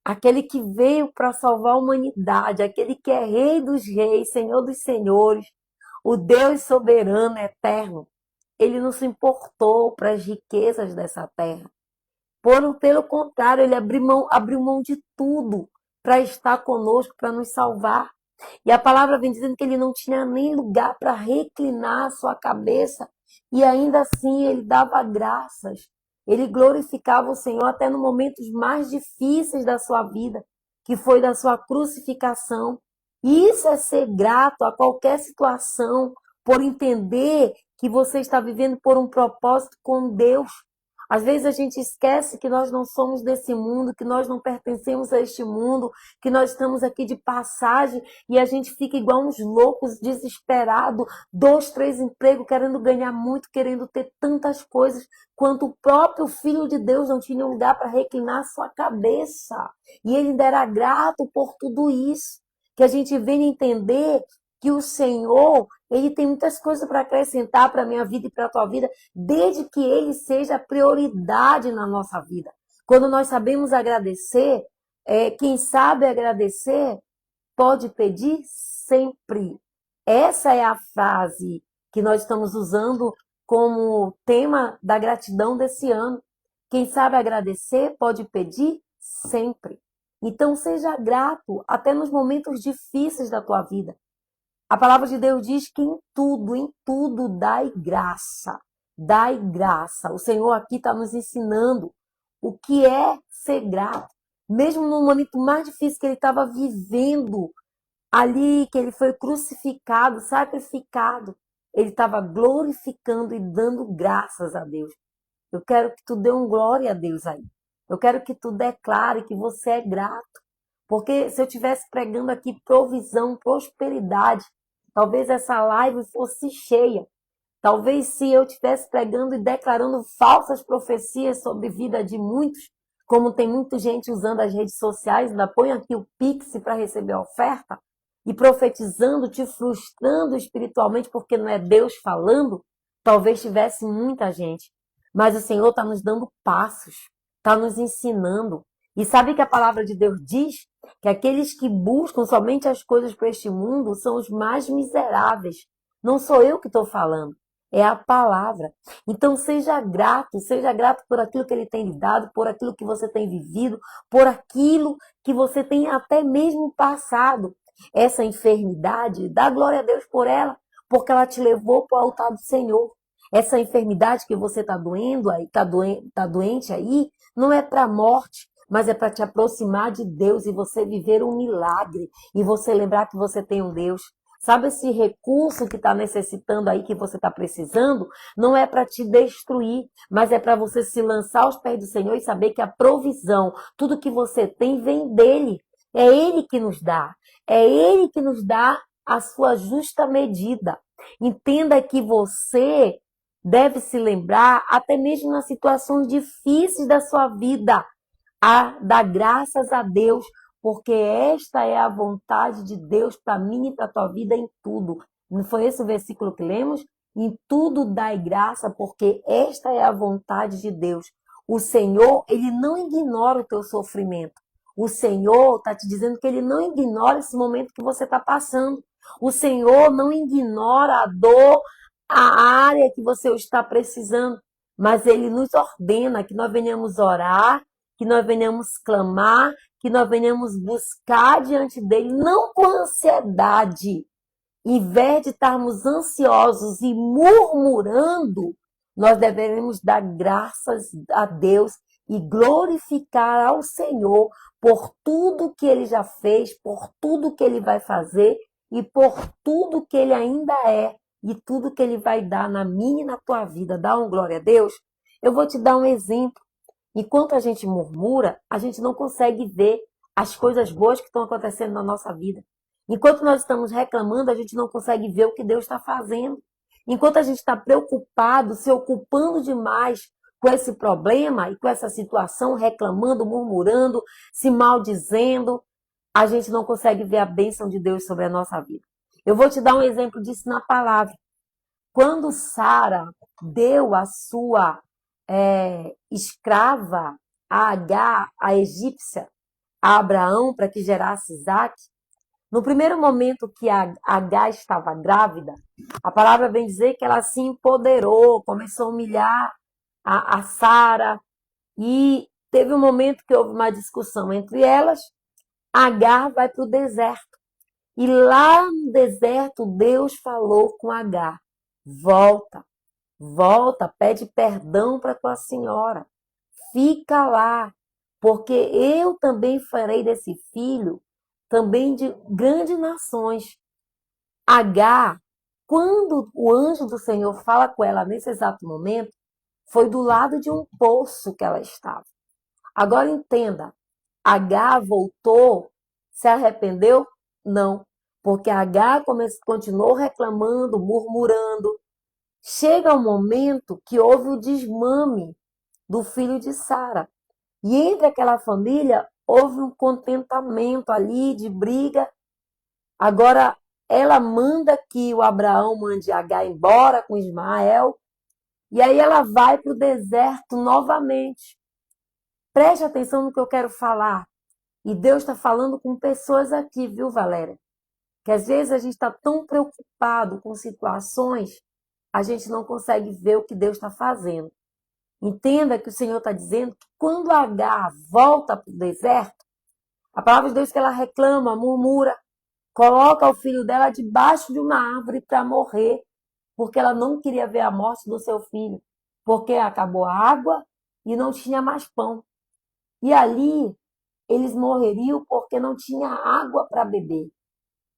Aquele que veio para salvar a humanidade, aquele que é Rei dos Reis, Senhor dos Senhores, o Deus soberano, eterno, ele não se importou para as riquezas dessa terra. Pelo contrário, ele abriu mão de tudo para estar conosco, para nos salvar. E a palavra vem dizendo que ele não tinha nem lugar para reclinar a sua cabeça. E ainda assim ele dava graças. Ele glorificava o Senhor até nos momentos mais difíceis da sua vida, que foi da sua crucificação. E isso é ser grato a qualquer situação, por entender que você está vivendo por um propósito com Deus. Às vezes a gente esquece que nós não somos desse mundo, que nós não pertencemos a este mundo, que nós estamos aqui de passagem e a gente fica igual uns loucos, desesperado, 2, 3 empregos, querendo ganhar muito, querendo ter tantas coisas, quanto o próprio Filho de Deus não tinha um lugar para reclinar sua cabeça. E ele ainda era grato por tudo isso. Que a gente venha entender que o Senhor, Ele tem muitas coisas para acrescentar para a minha vida e para a tua vida, desde que ele seja prioridade na nossa vida. Quando nós sabemos agradecer, quem sabe agradecer pode pedir sempre. Essa é a frase que nós estamos usando como tema da gratidão desse ano. Quem sabe agradecer pode pedir sempre. Então seja grato até nos momentos difíceis da tua vida. A palavra de Deus diz que em tudo dai graça. Dai graça. O Senhor aqui está nos ensinando o que é ser grato. Mesmo no momento mais difícil que ele estava vivendo, ali que ele foi crucificado, sacrificado, ele estava glorificando e dando graças a Deus. Eu quero que tu dê um glória a Deus aí. Eu quero que tu declare que você é grato. Porque se eu estivesse pregando aqui provisão, prosperidade, talvez essa live fosse cheia. Talvez se eu estivesse pregando e declarando falsas profecias sobre a vida de muitos, como tem muita gente usando as redes sociais, ainda põe aqui o Pix para receber a oferta, e profetizando, te frustrando espiritualmente porque não é Deus falando, talvez tivesse muita gente. Mas o Senhor está nos dando passos, está nos ensinando. E sabe que a palavra de Deus diz? Que aqueles que buscam somente as coisas para este mundo são os mais miseráveis. Não sou eu que estou falando, é a palavra. Então seja grato por aquilo que ele tem lhe dado, por aquilo que você tem vivido, por aquilo que você tem até mesmo passado. Essa enfermidade, dá glória a Deus por ela, porque ela te levou para o altar do Senhor. Essa enfermidade que você está doente aí, não é para a morte, mas é para te aproximar de Deus e você viver um milagre e você lembrar que você tem um Deus. Sabe esse recurso que está necessitando aí, que você está precisando? Não é para te destruir, mas é para você se lançar aos pés do Senhor e saber que a provisão, tudo que você tem, vem dele. É ele que nos dá. É ele que nos dá a sua justa medida. Entenda que você deve se lembrar, até mesmo nas situações difíceis da sua vida, a dar graças a Deus, porque esta é a vontade de Deus para mim e para a tua vida em tudo. Não foi esse o versículo que lemos? Em tudo dai graça, porque esta é a vontade de Deus. O Senhor, ele não ignora o teu sofrimento. O Senhor está te dizendo que ele não ignora esse momento que você está passando. O Senhor não ignora a dor, a área que você está precisando, mas ele nos ordena que nós venhamos orar, que nós venhamos clamar, que nós venhamos buscar diante dele, não com ansiedade. Em vez de estarmos ansiosos e murmurando, nós devemos dar graças a Deus e glorificar ao Senhor por tudo que ele já fez, por tudo que ele vai fazer e por tudo que ele ainda é e tudo que ele vai dar na minha e na tua vida. Dá um glória a Deus. Eu vou te dar um exemplo. Enquanto a gente murmura, a gente não consegue ver as coisas boas que estão acontecendo na nossa vida. Enquanto nós estamos reclamando, a gente não consegue ver o que Deus está fazendo. Enquanto a gente está preocupado, se ocupando demais com esse problema e com essa situação, reclamando, murmurando, se maldizendo, a gente não consegue ver a bênção de Deus sobre a nossa vida. Eu vou te dar um exemplo disso na palavra. Quando Sara deu a sua escrava, a Agar, a egípcia, a Abraão para que gerasse Isaac, no primeiro momento que a Agar estava grávida, a palavra vem dizer que ela se empoderou, começou a humilhar a Sara, e teve um momento que houve uma discussão entre elas. Agar vai para o deserto. E lá no deserto, Deus falou com Agar: volta, volta, pede perdão para tua senhora. Fica lá, porque eu também farei desse filho também de grandes nações. Agar, quando o anjo do Senhor fala com ela nesse exato momento, foi do lado de um poço que ela estava. Agora entenda, Agar voltou, se arrependeu? Não, porque Agar continuou reclamando, murmurando. Chega um momento que houve o desmame do filho de Sara. E entre aquela família houve um contentamento ali de briga. Agora ela manda que o Abraão mande Agar embora com Ismael, e aí ela vai para o deserto novamente. Preste atenção no que eu quero falar. E Deus está falando com pessoas aqui, viu, Valéria? Que às vezes a gente está tão preocupado com situações, a gente não consegue ver o que Deus está fazendo. Entenda que o Senhor está dizendo que quando Agar volta para o deserto, a palavra de Deus é que ela reclama, murmura, coloca o filho dela debaixo de uma árvore para morrer, porque ela não queria ver a morte do seu filho, porque acabou a água e não tinha mais pão. E ali eles morreriam porque não tinha água para beber.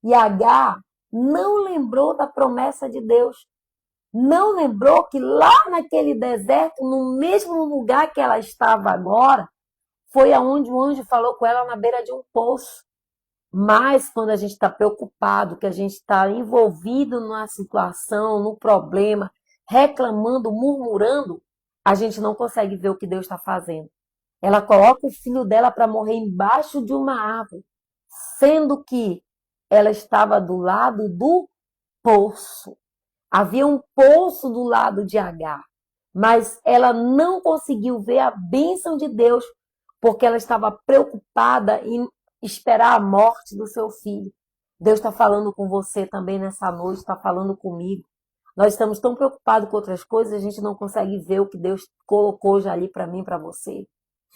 E Agar não lembrou da promessa de Deus. Não lembrou que lá naquele deserto, no mesmo lugar que ela estava agora, foi aonde o anjo falou com ela na beira de um poço. Mas quando a gente está preocupado, que a gente está envolvido numa situação, num problema, reclamando, murmurando, a gente não consegue ver o que Deus está fazendo. Ela coloca o filho dela para morrer embaixo de uma árvore, sendo que ela estava do lado do poço. Havia um poço do lado de Agar, mas ela não conseguiu ver a bênção de Deus, porque ela estava preocupada em esperar a morte do seu filho. Deus está falando com você também nessa noite, está falando comigo. Nós estamos tão preocupados com outras coisas, a gente não consegue ver o que Deus colocou já ali para mim, para você.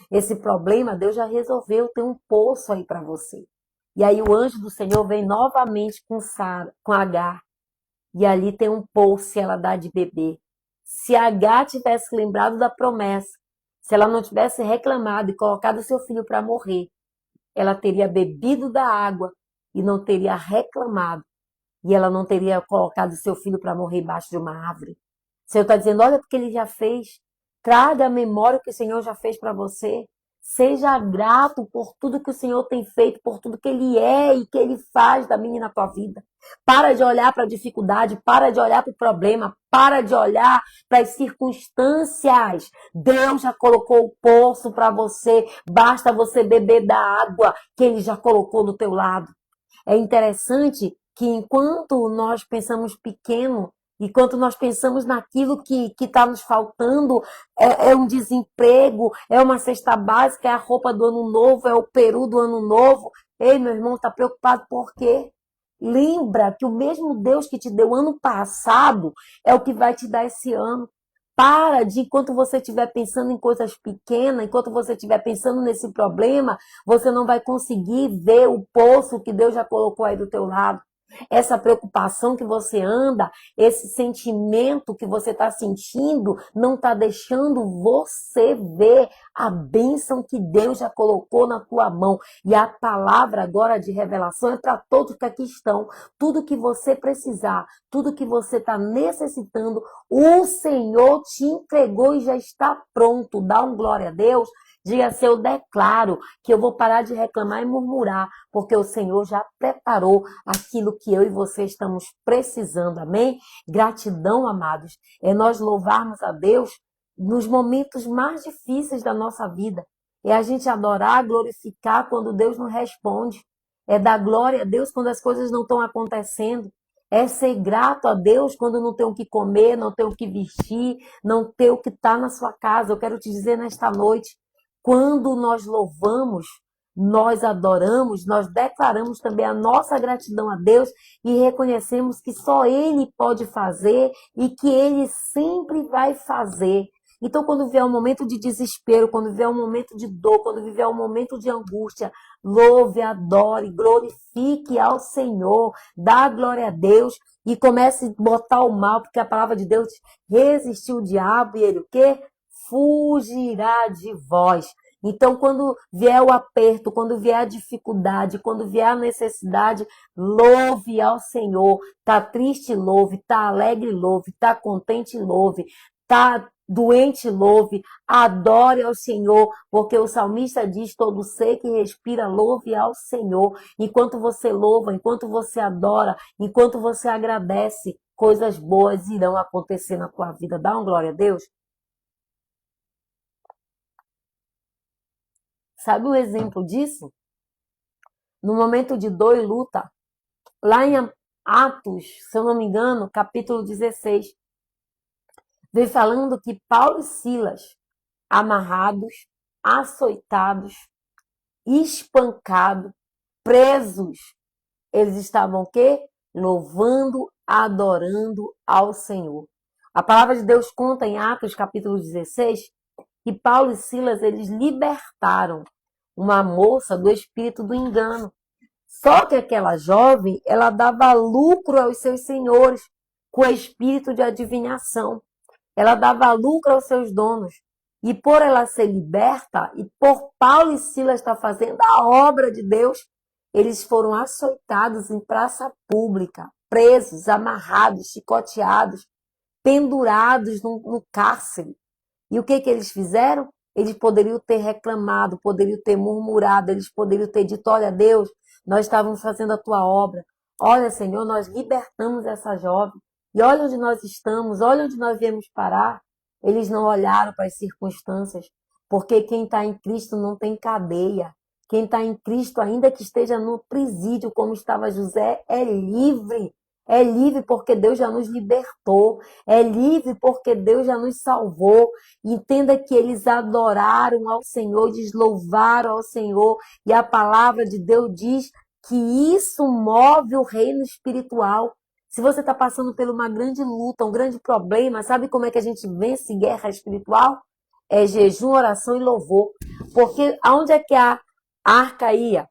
Esse problema Deus já resolveu, tem um poço aí para você. E aí o anjo do Senhor vem novamente com Agar. E ali tem um poço e ela dá de beber. Se Agar tivesse lembrado da promessa, se ela não tivesse reclamado e colocado seu filho para morrer, ela teria bebido da água e não teria reclamado. E ela não teria colocado seu filho para morrer embaixo de uma árvore. O Senhor está dizendo, olha o que ele já fez. Traga a memória que o Senhor já fez para você. Seja grato por tudo que o Senhor tem feito, por tudo que Ele é e que Ele faz da minha e na tua vida. Para de olhar para a dificuldade, para de olhar para o problema, para de olhar para as circunstâncias. Deus já colocou o poço para você, basta você beber da água que Ele já colocou do teu lado. É interessante que enquanto nós pensamos pequeno, enquanto nós pensamos naquilo que está nos faltando, é um desemprego, é uma cesta básica, é a roupa do ano novo, é o peru do ano novo. Ei, meu irmão, está preocupado por quê? Lembra que o mesmo Deus que te deu ano passado é o que vai te dar esse ano. Para de, enquanto você estiver pensando em coisas pequenas, enquanto você estiver pensando nesse problema, você não vai conseguir ver o poço que Deus já colocou aí do teu lado. Essa preocupação que você anda, esse sentimento que você está sentindo, não está deixando você ver a bênção que Deus já colocou na tua mão. E a palavra agora de revelação é para todos que aqui estão. Tudo que você precisar, tudo que você está necessitando, o Senhor te entregou e já está pronto. Dá um glória a Deus. Diga assim, eu declaro que eu vou parar de reclamar e murmurar, porque o Senhor já preparou aquilo que eu e você estamos precisando, amém? Gratidão, amados, é nós louvarmos a Deus nos momentos mais difíceis da nossa vida. É a gente adorar, glorificar quando Deus não responde. É dar glória a Deus quando as coisas não estão acontecendo. É ser grato a Deus quando não tem o que comer, não tem o que vestir, não tem o que está na sua casa. Eu quero te dizer nesta noite, quando nós louvamos, nós adoramos, nós declaramos também a nossa gratidão a Deus e reconhecemos que só Ele pode fazer e que Ele sempre vai fazer. Então, quando vier um momento de desespero, quando vier um momento de dor, quando vier um momento de angústia, louve, adore, glorifique ao Senhor, dá glória a Deus e comece a botar o mal, porque a palavra de Deus resistiu o diabo e ele o quê? Fugirá de vós. Então, quando vier o aperto, quando vier a dificuldade, quando vier a necessidade, louve ao Senhor. Tá triste, louve. Tá alegre, louve. Tá contente, louve. Tá doente, louve. Adore ao Senhor, porque o salmista diz: todo ser que respira, louve ao Senhor. Enquanto você louva, enquanto você adora, enquanto você agradece, coisas boas irão acontecer na tua vida. Dá uma glória a Deus. Sabe o exemplo disso? No momento de dor e luta, lá em Atos, se eu não me engano, capítulo 16, vem falando que Paulo e Silas, amarrados, açoitados, espancados, presos, eles estavam o quê? Louvando, adorando ao Senhor. A palavra de Deus conta em Atos capítulo 16 que Paulo e Silas eles libertaram uma moça do espírito do engano. Só que aquela jovem, ela dava lucro aos seus senhores com o espírito de adivinhação. Ela dava lucro aos seus donos. E por ela ser liberta, e por Paulo e Silas estar fazendo a obra de Deus, eles foram açoitados em praça pública, presos, amarrados, chicoteados, pendurados no cárcere. E o que eles fizeram? Eles poderiam ter reclamado, poderiam ter murmurado, eles poderiam ter dito, olha Deus, nós estávamos fazendo a tua obra. Olha Senhor, nós libertamos essa jovem. E olha onde nós estamos, olha onde nós viemos parar. Eles não olharam para as circunstâncias, porque quem está em Cristo não tem cadeia. Quem está em Cristo, ainda que esteja no presídio, como estava José, é livre. É livre porque Deus já nos libertou. É livre porque Deus já nos salvou. Entenda que eles adoraram ao Senhor, eles louvaram ao Senhor. E a palavra de Deus diz que isso move o reino espiritual. Se você está passando por uma grande luta, um grande problema, sabe como é que a gente vence guerra espiritual? É jejum, oração e louvor. Porque aonde é que a arca ia?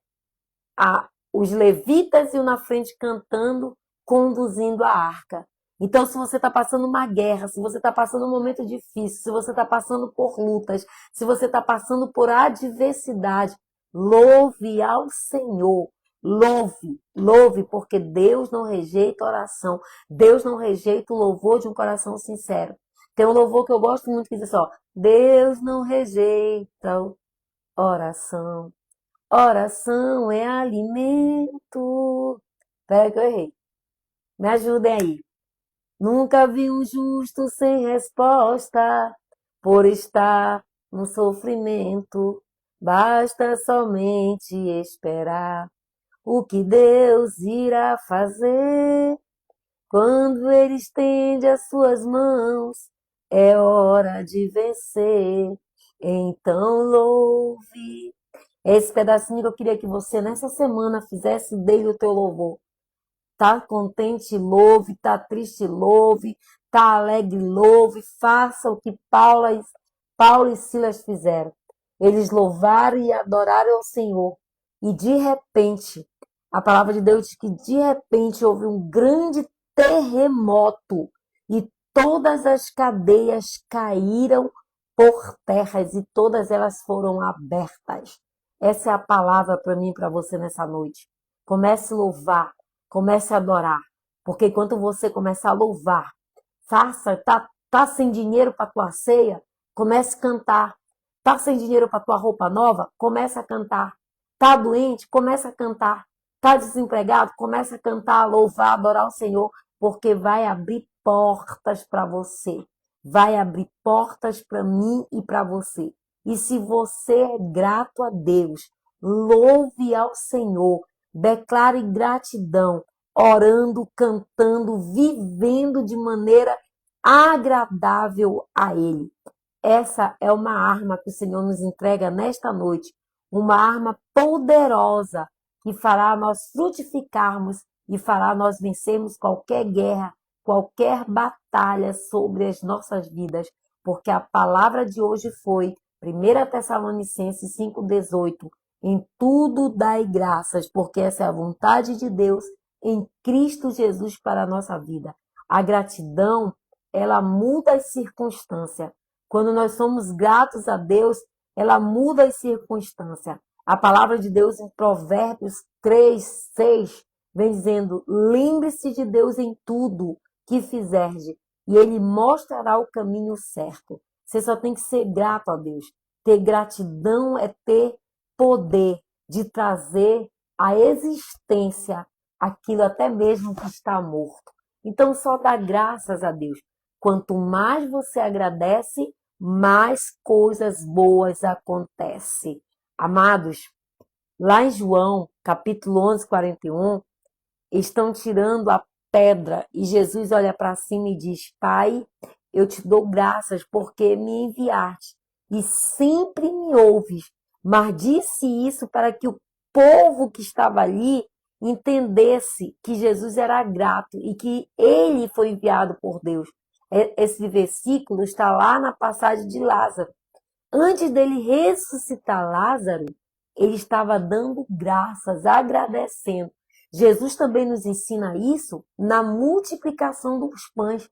Os levitas iam na frente cantando, conduzindo a arca. Então, se você está passando uma guerra, se você está passando um momento difícil, se você está passando por lutas, se você está passando por adversidade, louve ao Senhor. Louve, louve, porque Deus não rejeita a oração. Deus não rejeita o louvor de um coração sincero. Tem um louvor que eu gosto muito que diz assim, ó, Deus não rejeita a oração. Oração é alimento. Peraí que eu errei. Me ajudem aí. Nunca vi um justo sem resposta por estar no sofrimento. Basta somente esperar o que Deus irá fazer. Quando Ele estende as suas mãos, é hora de vencer. Então louve. Esse pedacinho que eu queria que você nessa semana fizesse dele o teu louvor. Tá contente, louve. Tá triste, louve. Tá alegre, louve. Faça o que Paulo e Silas fizeram. Eles louvaram e adoraram ao Senhor. E de repente, a palavra de Deus diz que de repente houve um grande terremoto e todas as cadeias caíram por terras e todas elas foram abertas. Essa é a palavra para mim e para você nessa noite. Comece a louvar, comece a adorar, porque enquanto você começar a louvar, tá sem dinheiro para tua ceia, comece a cantar. Tá sem dinheiro para tua roupa nova, comece a cantar. Tá doente, comece a cantar. Tá desempregado, comece a cantar, louvar, adorar o Senhor, porque vai abrir portas para você. Vai abrir portas para mim e para você. E se você é grato a Deus, louve ao Senhor, declare gratidão, orando, cantando, vivendo de maneira agradável a Ele. Essa é uma arma que o Senhor nos entrega nesta noite, uma arma poderosa que fará nós frutificarmos e fará nós vencermos qualquer guerra, qualquer batalha sobre as nossas vidas, porque a palavra de hoje foi 1 Tessalonicenses 5,18. Em tudo dai graças, porque essa é a vontade de Deus em Cristo Jesus para a nossa vida. A gratidão, ela muda as circunstâncias. Quando nós somos gratos a Deus, ela muda as circunstâncias. A palavra de Deus em Provérbios 3:6 vem dizendo, lembre-se de Deus em tudo que fizerdes, e Ele mostrará o caminho certo. Você só tem que ser grato a Deus. Ter gratidão é ter poder de trazer à existência aquilo até mesmo que está morto. Então só dá graças a Deus. Quanto mais você agradece, mais coisas boas acontecem. Amados, lá em João, capítulo 11, 41, estão tirando a pedra e Jesus olha para cima e diz: Pai, eu te dou graças porque me enviaste e sempre me ouves. Mas disse isso para que o povo que estava ali entendesse que Jesus era grato e que ele foi enviado por Deus. Esse versículo está lá na passagem de Lázaro. Antes dele ressuscitar Lázaro, ele estava dando graças, agradecendo. Jesus também nos ensina isso na multiplicação dos pães.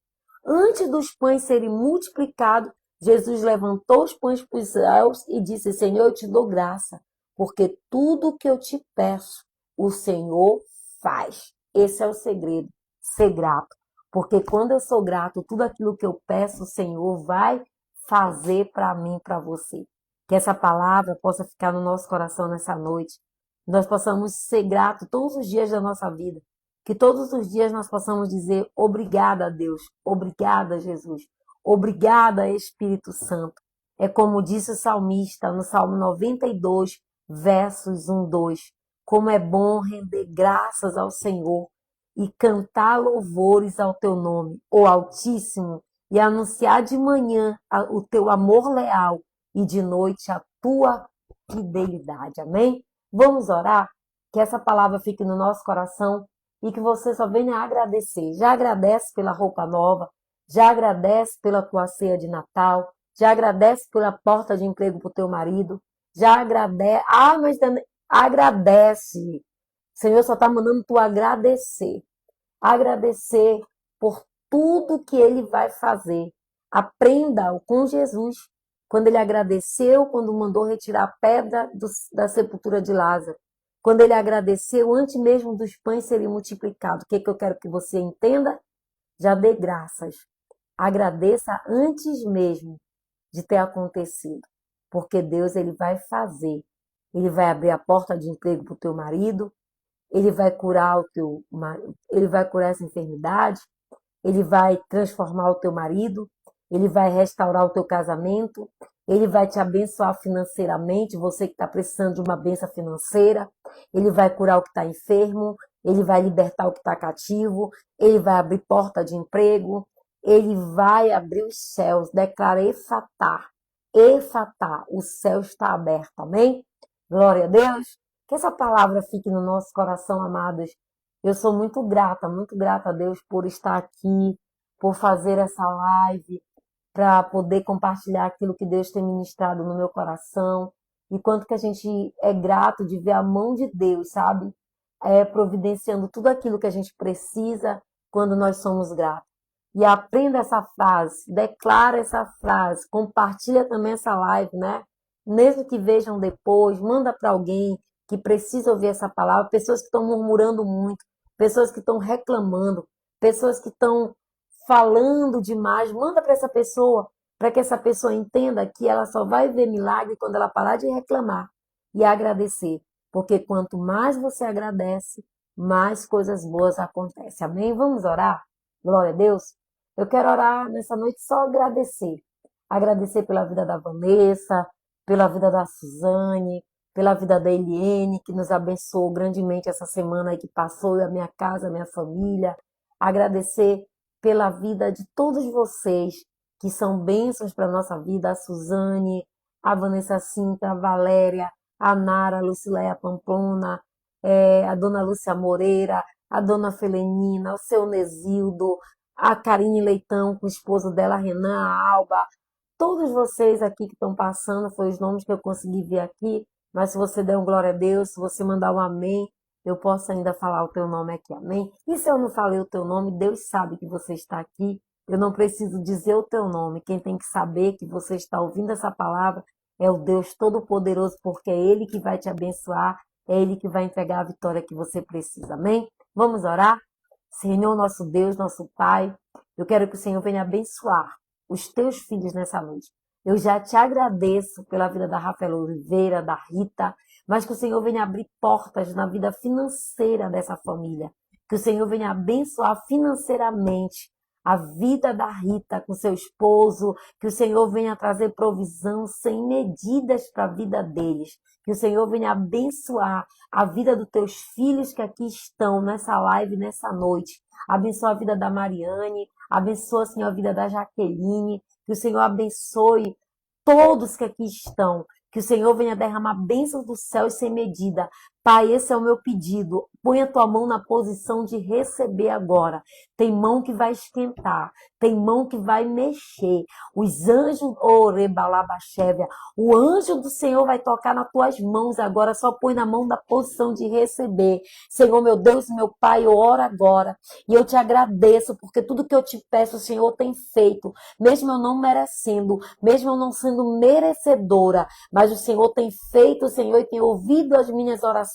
Antes dos pães serem multiplicados, Jesus levantou os pães para os céus e disse: Senhor, eu te dou graça, porque tudo que eu te peço, o Senhor faz. Esse é o segredo, ser grato. Porque quando eu sou grato, tudo aquilo que eu peço, o Senhor vai fazer para mim, para você. Que essa palavra possa ficar no nosso coração nessa noite. Nós possamos ser gratos todos os dias da nossa vida. Que todos os dias nós possamos dizer obrigada a Deus, obrigada Jesus, obrigada Espírito Santo. É como disse o salmista no Salmo 92, versos 1, 2. Como é bom render graças ao Senhor e cantar louvores ao teu nome, ó Altíssimo, e anunciar de manhã o teu amor leal e de noite a tua fidelidade. Amém? Vamos orar? Que essa palavra fique no nosso coração e que você só venha agradecer. Já agradece pela roupa nova, já agradece pela tua ceia de Natal, já agradece pela porta de emprego para o teu marido, já agradece. Mas agradece. O Senhor só está mandando tu agradecer. Agradecer por tudo que ele vai fazer. Aprenda com Jesus. Quando ele agradeceu, quando mandou retirar a pedra da sepultura de Lázaro. Quando ele agradeceu, antes mesmo dos pães serem multiplicados. O que eu quero que você entenda? Já dê graças. Agradeça antes mesmo de ter acontecido. Porque Deus ele vai fazer. Ele vai abrir a porta de emprego para o teu marido. Ele vai curar ele vai curar essa enfermidade. Ele vai transformar o teu marido, ele vai restaurar o teu casamento, ele vai te abençoar financeiramente, você que está precisando de uma bênção financeira, ele vai curar o que está enfermo, ele vai libertar o que está cativo, ele vai abrir porta de emprego, ele vai abrir os céus, declara Efatá, Efatá, o céu está aberto, amém? Glória a Deus, que essa palavra fique no nosso coração, amados. Eu sou muito grata a Deus por estar aqui, por fazer essa live, para poder compartilhar aquilo que Deus tem ministrado no meu coração. E quanto que a gente é grato de ver a mão de Deus, sabe? Providenciando tudo aquilo que a gente precisa quando nós somos gratos. E aprenda essa frase, declara essa frase, compartilha também essa live, né? Mesmo que vejam depois, manda para alguém que precisa ouvir essa palavra, pessoas que estão murmurando muito, pessoas que estão reclamando, pessoas que estão falando demais, manda para essa pessoa, para que essa pessoa entenda que ela só vai ver milagre quando ela parar de reclamar e agradecer. Porque quanto mais você agradece, mais coisas boas acontecem. Amém? Vamos orar? Glória a Deus. Eu quero orar nessa noite só agradecer. Agradecer pela vida da Vanessa, pela vida da Suzane, pela vida da Eliene, que nos abençoou grandemente essa semana aí que passou, a minha casa, a minha família. Agradecer pela vida de todos vocês, que são bênçãos para a nossa vida, a Suzane, a Vanessa Cinta, a Valéria, a Nara, a Lucileia Pamplona, a Dona Lúcia Moreira, a Dona Felenina, o seu Nesildo, a Karine Leitão, com o esposo dela, Renan, a Alba, todos vocês aqui que estão passando, foi os nomes que eu consegui ver aqui, mas se você der um glória a Deus, se você mandar um amém, eu posso ainda falar o teu nome aqui, amém? E se eu não falei o teu nome, Deus sabe que você está aqui, eu não preciso dizer o teu nome, quem tem que saber que você está ouvindo essa palavra é o Deus Todo-Poderoso, porque é Ele que vai te abençoar, é Ele que vai entregar a vitória que você precisa, amém? Vamos orar? Senhor, nosso Deus, nosso Pai, eu quero que o Senhor venha abençoar os teus filhos nessa noite. Eu já te agradeço pela vida da Rafaela Oliveira, da Rita, mas que o Senhor venha abrir portas na vida financeira dessa família. Que o Senhor venha abençoar financeiramente a vida da Rita com seu esposo, que o Senhor venha trazer provisão sem medidas para a vida deles, que o Senhor venha abençoar a vida dos teus filhos que aqui estão nessa live, nessa noite. Abençoa a vida da Mariane, abençoa, Senhor, a vida da Jaqueline, que o Senhor abençoe todos que aqui estão, que o Senhor venha derramar bênçãos do céu sem medida. Pai, esse é o meu pedido. Põe a tua mão na posição de receber agora. Tem mão que vai esquentar, tem mão que vai mexer. Os anjos, o anjo do Senhor vai tocar nas tuas mãos agora. Só põe na mão da posição de receber. Senhor, meu Deus, meu Pai, eu oro agora e eu te agradeço porque tudo que eu te peço, o Senhor tem feito, mesmo eu não merecendo, mesmo eu não sendo merecedora, mas o Senhor tem feito, Senhor, e tem ouvido as minhas orações.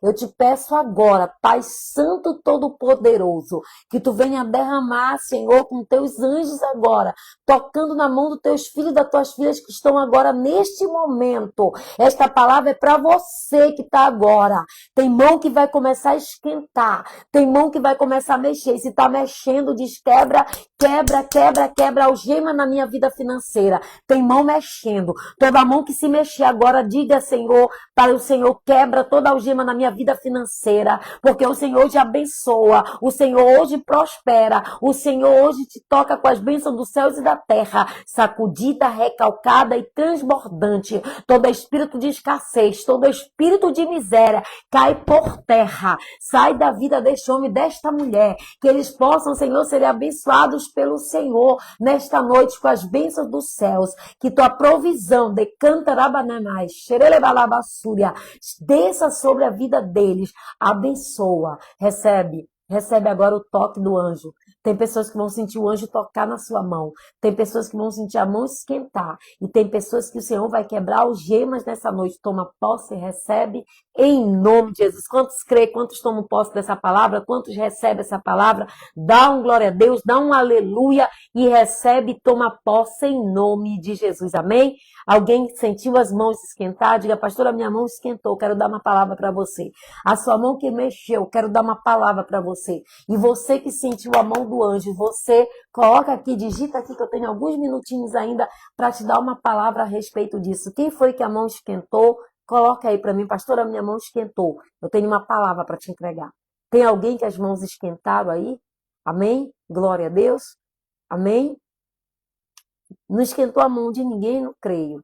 Eu te peço agora, Pai Santo Todo-Poderoso, que tu venha derramar, Senhor, com teus anjos agora, tocando na mão dos teus filhos e das tuas filhas que estão agora neste momento. Esta palavra é para você que está agora. Tem mão que vai começar a esquentar, tem mão que vai começar a mexer. Se está mexendo, diz quebra, quebra, quebra, quebra, algema na minha vida financeira. Tem mão mexendo. Toda mão que se mexer agora, diga, Senhor, para o Senhor, quebra toda algema na minha vida financeira, porque o Senhor hoje abençoa, o Senhor hoje prospera, o Senhor hoje te toca com as bênçãos dos céus e da terra, sacudida, recalcada e transbordante. Todo espírito de escassez, todo espírito de miséria, cai por terra. Sai da vida deste homem e desta mulher, que eles possam, Senhor, ser abençoados pelo Senhor nesta noite com as bênçãos dos céus, que tua provisão decanta rabanamai, xerelebalabassúria, desça sobre a vida deles, abençoa, recebe agora o toque do anjo. Tem pessoas que vão sentir o anjo tocar na sua mão, tem pessoas que vão sentir a mão esquentar, e tem pessoas que o Senhor vai quebrar algemas nessa noite. Toma posse e recebe em nome de Jesus. Quantos creem, quantos tomam posse dessa palavra, quantos recebem essa palavra, dá um glória a Deus, dá um aleluia e recebe e toma posse em nome de Jesus, amém? Alguém sentiu as mãos esquentar? Diga, pastora, minha mão esquentou, quero dar uma palavra para você. A sua mão que mexeu, quero dar uma palavra para você. E você que sentiu a mão do anjo, você coloca aqui, digita aqui que eu tenho alguns minutinhos ainda para te dar uma palavra a respeito disso. Quem foi que a mão esquentou? Coloca aí para mim, pastora, minha mão esquentou. Eu tenho uma palavra para te entregar. Tem alguém que as mãos esquentaram aí? Amém? Glória a Deus. Amém? Não esquentou a mão de ninguém, não creio.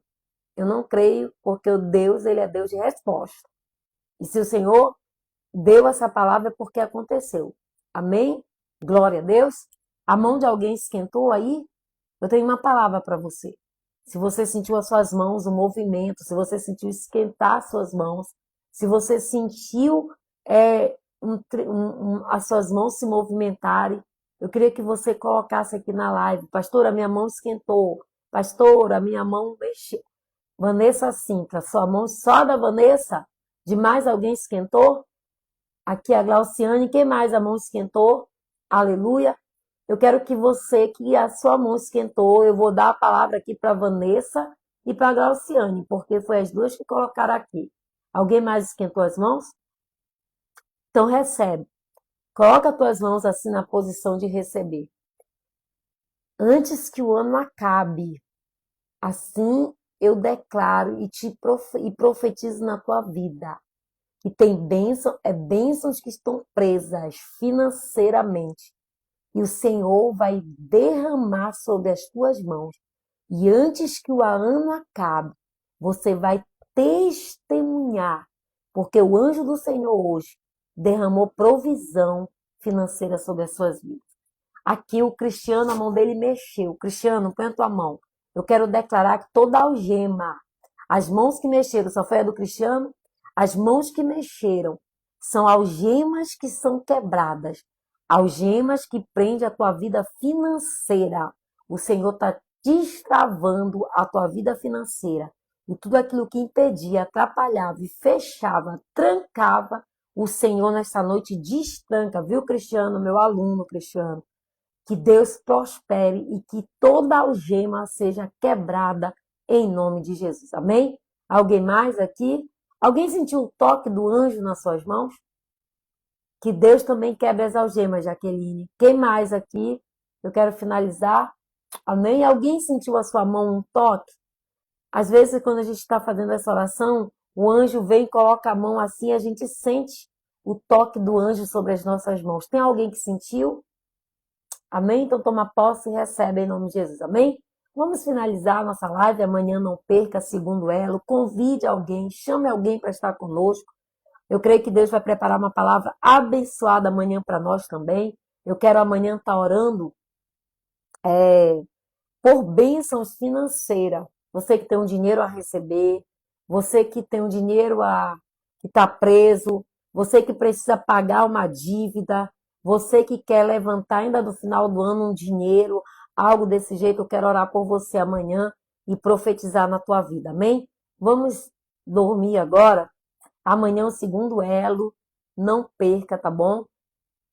Eu não creio porque o Deus, ele é Deus de resposta. E se o Senhor deu essa palavra é porque aconteceu. Amém? Glória a Deus. A mão de alguém esquentou aí? Eu tenho uma palavra para você. Se você sentiu as suas mãos, o movimento, se você sentiu esquentar as suas mãos, se você sentiu as suas mãos se movimentarem, eu queria que você colocasse aqui na live, pastora, minha mão esquentou, pastora, minha mão mexeu. Vanessa Sintra, sua mão só da Vanessa? De mais alguém esquentou? Aqui a Glauciane, quem mais a mão esquentou? Aleluia. Eu quero que você, que a sua mão esquentou, eu vou dar a palavra aqui para Vanessa e para Glauciane, porque foi as duas que colocaram aqui. Alguém mais esquentou as mãos? Então recebe. Coloca as tuas mãos assim na posição de receber. Antes que o ano acabe, assim eu declaro e profetizo na tua vida. Que tem bênçãos que estão presas financeiramente. E o Senhor vai derramar sobre as tuas mãos. E antes que o ano acabe, você vai testemunhar. Porque o anjo do Senhor hoje derramou provisão financeira sobre as suas vidas. Aqui o Cristiano, a mão dele mexeu. Cristiano, põe a tua mão. Eu quero declarar que toda algema, as mãos que mexeram, só foi a do Cristiano? As mãos que mexeram são algemas que são quebradas. Algemas que prendem a tua vida financeira. O Senhor está destravando a tua vida financeira. E tudo aquilo que impedia, atrapalhava e fechava, trancava, o Senhor nesta noite destranca. Viu, Cristiano, meu aluno, Cristiano? Que Deus prospere e que toda algema seja quebrada em nome de Jesus. Amém? Alguém mais aqui? Alguém sentiu o toque do anjo nas suas mãos? Que Deus também quebre as algemas, Jaqueline. Quem mais aqui? Eu quero finalizar. Amém? Alguém sentiu a sua mão um toque? Às vezes, quando a gente está fazendo essa oração, o anjo vem e coloca a mão assim, a gente sente o toque do anjo sobre as nossas mãos. Tem alguém que sentiu? Amém? Então toma posse e recebe em nome de Jesus. Amém? Vamos finalizar a nossa live. Amanhã não perca, segundo elo. Convide alguém, chame alguém para estar conosco. Eu creio que Deus vai preparar uma palavra abençoada amanhã para nós também. Eu quero amanhã estar orando por bênçãos financeiras. Você que tem um dinheiro a receber, você que tem um dinheiro que está preso, você que precisa pagar uma dívida, você que quer levantar ainda no final do ano um dinheiro, algo desse jeito, eu quero orar por você amanhã e profetizar na tua vida, amém? Vamos dormir agora. Amanhã o segundo elo, não perca, tá bom?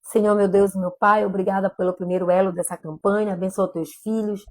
Senhor, meu Deus e meu Pai, obrigada pelo primeiro elo dessa campanha, abençoa teus filhos.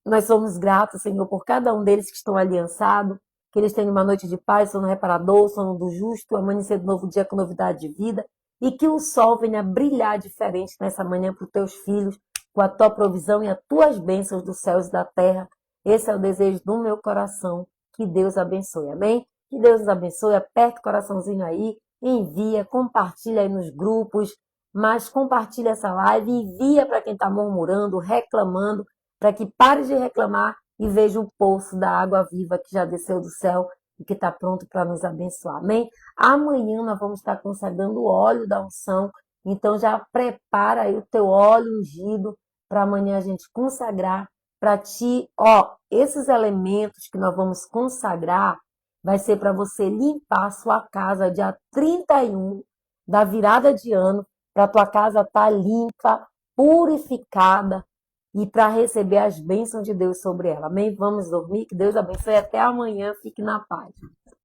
Nós somos gratos, Senhor, por cada um deles que estão aliançados, que eles tenham uma noite de paz, sono reparador, sono do justo, amanhecer do novo dia com novidade de vida, e que o sol venha brilhar diferente nessa manhã para os teus filhos, com a tua provisão e as tuas bênçãos dos céus e da terra. Esse é o desejo do meu coração. Que Deus abençoe, amém? Que Deus nos abençoe, aperta o coraçãozinho aí, envia, compartilha aí nos grupos, mas compartilha essa live e envia para quem está murmurando, reclamando, para que pare de reclamar e veja o poço da água viva que já desceu do céu e que está pronto para nos abençoar. Amém? Amanhã nós vamos estar consagrando o óleo da unção, então já prepara aí o teu óleo ungido para amanhã a gente consagrar para ti. Ó, esses elementos que nós vamos consagrar vai ser para você limpar a sua casa dia 31 da virada de ano, para a tua casa estar limpa, purificada, e para receber as bênçãos de Deus sobre ela. Amém? Vamos dormir. Que Deus abençoe. Até amanhã. Fique na paz.